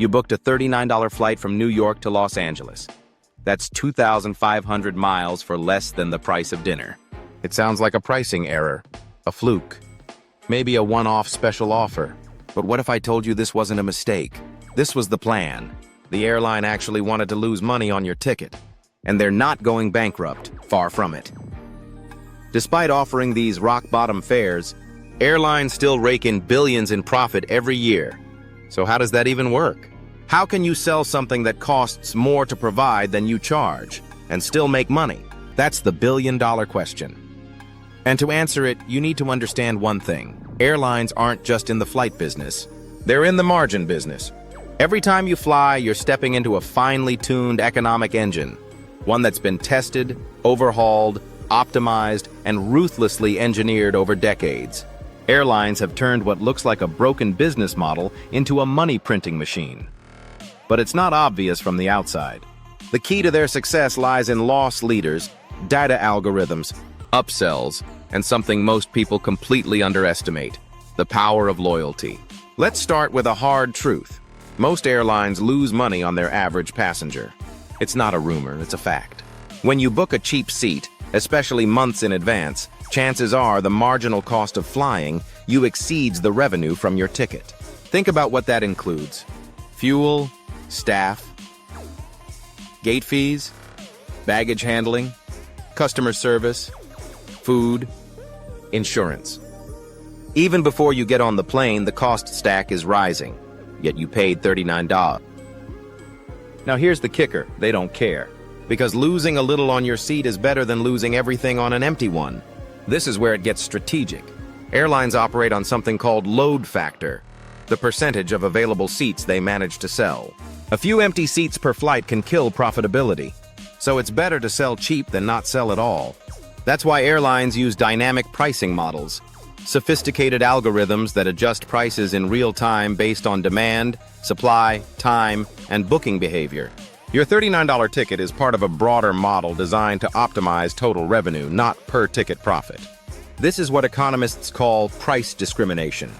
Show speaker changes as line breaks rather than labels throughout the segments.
You booked a $39 flight from New York to Los Angeles. That's 2,500 miles for less than the price of dinner. It sounds like a pricing error, a fluke, maybe a one-off special offer. But what if I told you this wasn't a mistake? This was the plan. The airline actually wanted to lose money on your ticket. And they're not going bankrupt, far from it. Despite offering these rock-bottom fares, airlines still rake in billions in profit every year. So how does that even work? How can you sell something that costs more to provide than you charge and still make money? That's the billion-dollar question. And to answer it, you need to understand one thing. Airlines aren't just in the flight business. They're in the margin business. Every time you fly, you're stepping into a finely tuned economic engine, one that's been tested, overhauled, optimized, and ruthlessly engineered over decades. Airlines have turned what looks like a broken business model into a money-printing machine. But it's not obvious from the outside. The key to their success lies in loss leaders, data algorithms, upsells, and something most people completely underestimate: the power of loyalty. Let's start with a hard truth. Most airlines lose money on their average passenger. It's not a rumor, it's a fact. When you book a cheap seat, especially months in advance, chances are the marginal cost of flying you exceeds the revenue from your ticket. Think about what that includes: fuel, staff, gate fees, baggage handling, customer service, food, insurance. Even before you get on the plane, the cost stack is rising, yet you paid $39. Now here's the kicker: they don't care. Because losing a little on your seat is better than losing everything on an empty one. This is where it gets strategic. Airlines operate on something called load factor, the percentage of available seats they manage to sell. A few empty seats per flight can kill profitability, so it's better to sell cheap than not sell at all. That's why airlines use dynamic pricing models, sophisticated algorithms that adjust prices in real time based on demand, supply, time, and booking behavior. Your $39 ticket is part of a broader model designed to optimize total revenue, not per-ticket profit. This is what economists call price discrimination,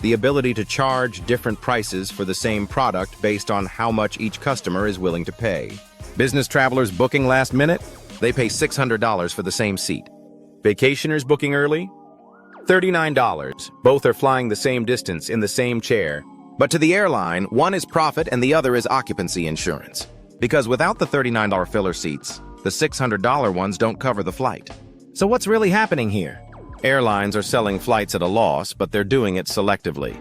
the ability to charge different prices for the same product based on how much each customer is willing to pay. Business travelers booking last minute? They pay $600 for the same seat. Vacationers booking early? $39. Both are flying the same distance in the same chair. But to the airline, one is profit and the other is occupancy insurance. Because without the $39 filler seats, the $600 ones don't cover the flight. So what's really happening here? Airlines are selling flights at a loss, but they're doing it selectively.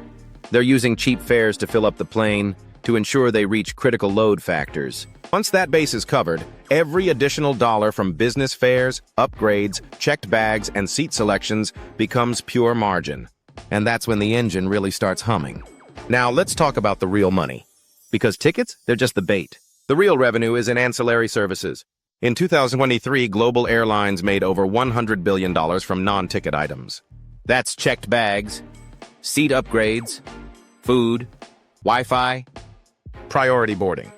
They're using cheap fares to fill up the plane to ensure they reach critical load factors. Once that base is covered, every additional dollar from business fares, upgrades, checked bags, and seat selections becomes pure margin. And that's when the engine really starts humming. Now let's talk about the real money. Because tickets, they're just the bait. The real revenue is in ancillary services. In 2023, global airlines made over $100 billion from non-ticket items. That's checked bags, seat upgrades, food, Wi-Fi, priority boarding.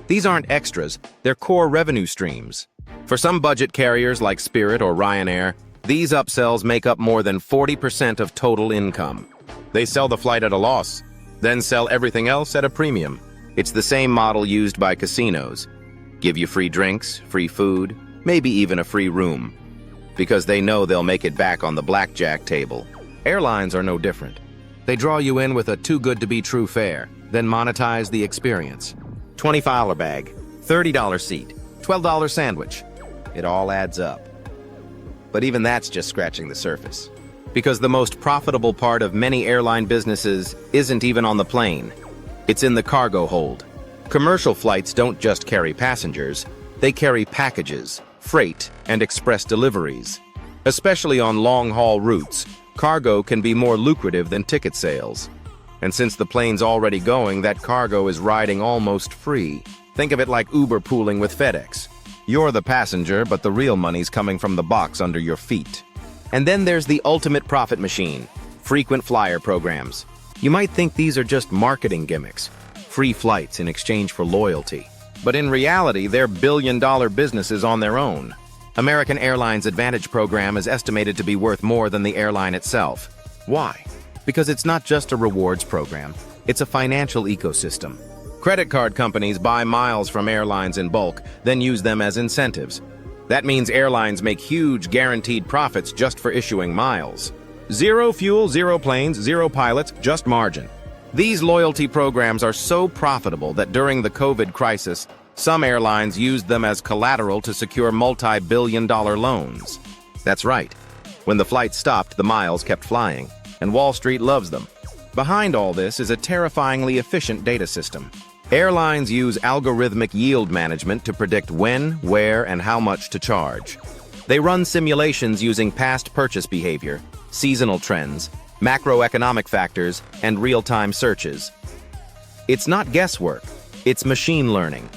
These aren't extras, they're core revenue streams. For some budget carriers like Spirit or Ryanair, these upsells make up more than 40% of total income. They sell the flight at a loss, then sell everything else at a premium. It's the same model used by casinos. Give you free drinks, free food, maybe even a free room. Because they know they'll make it back on the blackjack table. Airlines are no different. They draw you in with a too-good-to-be-true fare, then monetize the experience. $20 bag, $30 seat, $12 sandwich. It all adds up. But even that's just scratching the surface. Because the most profitable part of many airline businesses isn't even on the plane. It's in the cargo hold. Commercial flights don't just carry passengers, they carry packages, freight, and express deliveries. Especially on long-haul routes, cargo can be more lucrative than ticket sales. And since the plane's already going, that cargo is riding almost free. Think of it like Uber pooling with FedEx. You're the passenger, but the real money's coming from the box under your feet. And then there's the ultimate profit machine, frequent flyer programs. You might think these are just marketing gimmicks, free flights in exchange for loyalty. But in reality, they're billion-dollar businesses on their own. American Airlines Advantage program is estimated to be worth more than the airline itself. Why? Because it's not just a rewards program. It's a financial ecosystem. Credit card companies buy miles from airlines in bulk, then use them as incentives. That means airlines make huge guaranteed profits just for issuing miles. Zero fuel, zero planes, zero pilots, just margin. These loyalty programs are so profitable that during the COVID crisis, some airlines used them as collateral to secure multi-billion-dollar loans. That's right. When the flight stopped, the miles kept flying, and Wall Street loves them. Behind all this is a terrifyingly efficient data system. Airlines use algorithmic yield management to predict when, where, and how much to charge. They run simulations using past purchase behavior, seasonal trends, macroeconomic factors, and real-time searches. It's not guesswork, it's machine learning.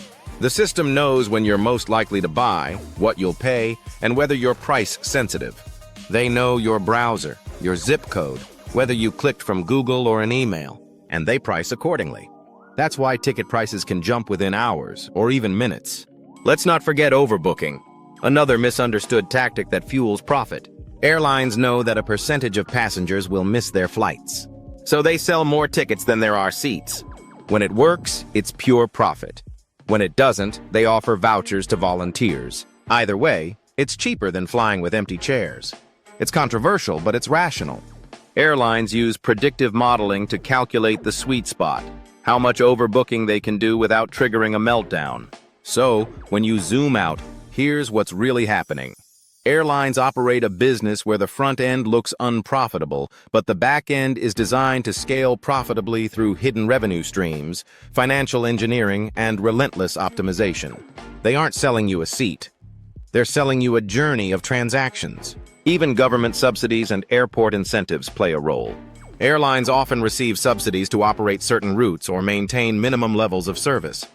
The system knows when you're most likely to buy, what you'll pay, and whether you're price sensitive. They know your browser, your zip code, whether you clicked from Google or an email, and they price accordingly. That's why ticket prices can jump within hours or even minutes. Let's not forget overbooking, another misunderstood tactic that fuels profit. Airlines know that a percentage of passengers will miss their flights, so they sell more tickets than there are seats. When it works, it's pure profit. When it doesn't, they offer vouchers to volunteers. Either way, it's cheaper than flying with empty chairs. It's controversial, but it's rational. Airlines use predictive modeling to calculate the sweet spot, how much overbooking they can do without triggering a meltdown. So, when you zoom out, here's what's really happening. Airlines operate a business where the front end looks unprofitable, but the back end is designed to scale profitably through hidden revenue streams, financial engineering, and relentless optimization. They aren't selling you a seat. They're selling you a journey of transactions. Even government subsidies and airport incentives play a role. Airlines often receive subsidies to operate certain routes or maintain minimum levels of service.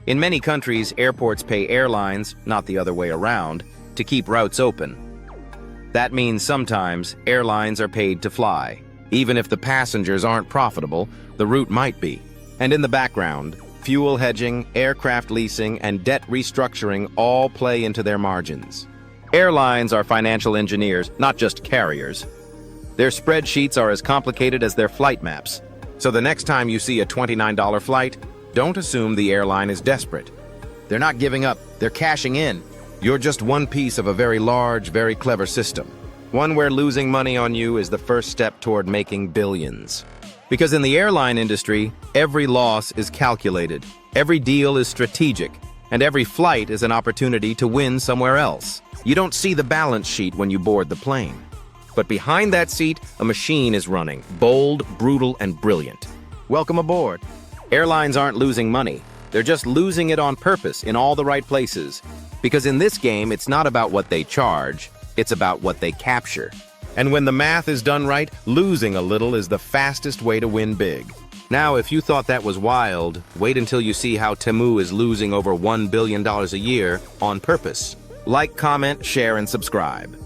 In many countries, airports pay airlines, not the other way around, to keep routes open. That means sometimes airlines are paid to fly. Even if the passengers aren't profitable, the route might be. And in the background, fuel hedging, aircraft leasing, and debt restructuring all play into their margins. Airlines are financial engineers, not just carriers. Their spreadsheets are as complicated as their flight maps. So the next time you see a $29 flight, don't assume the airline is desperate. They're not giving up, they're cashing in. You're just one piece of a very large, very clever system. One where losing money on you is the first step toward making billions. Because in the airline industry, every loss is calculated, every deal is strategic, and every flight is an opportunity to win somewhere else. You don't see the balance sheet when you board the plane. But behind that seat, a machine is running, bold, brutal, and brilliant. Welcome aboard. Airlines aren't losing money. They're just losing it on purpose in all the right places. Because in this game, it's not about what they charge, it's about what they capture. And when the math is done right, losing a little is the fastest way to win big. Now, if you thought that was wild, wait until you see how Temu is losing over $1 billion a year on purpose. Like, comment, share, and subscribe.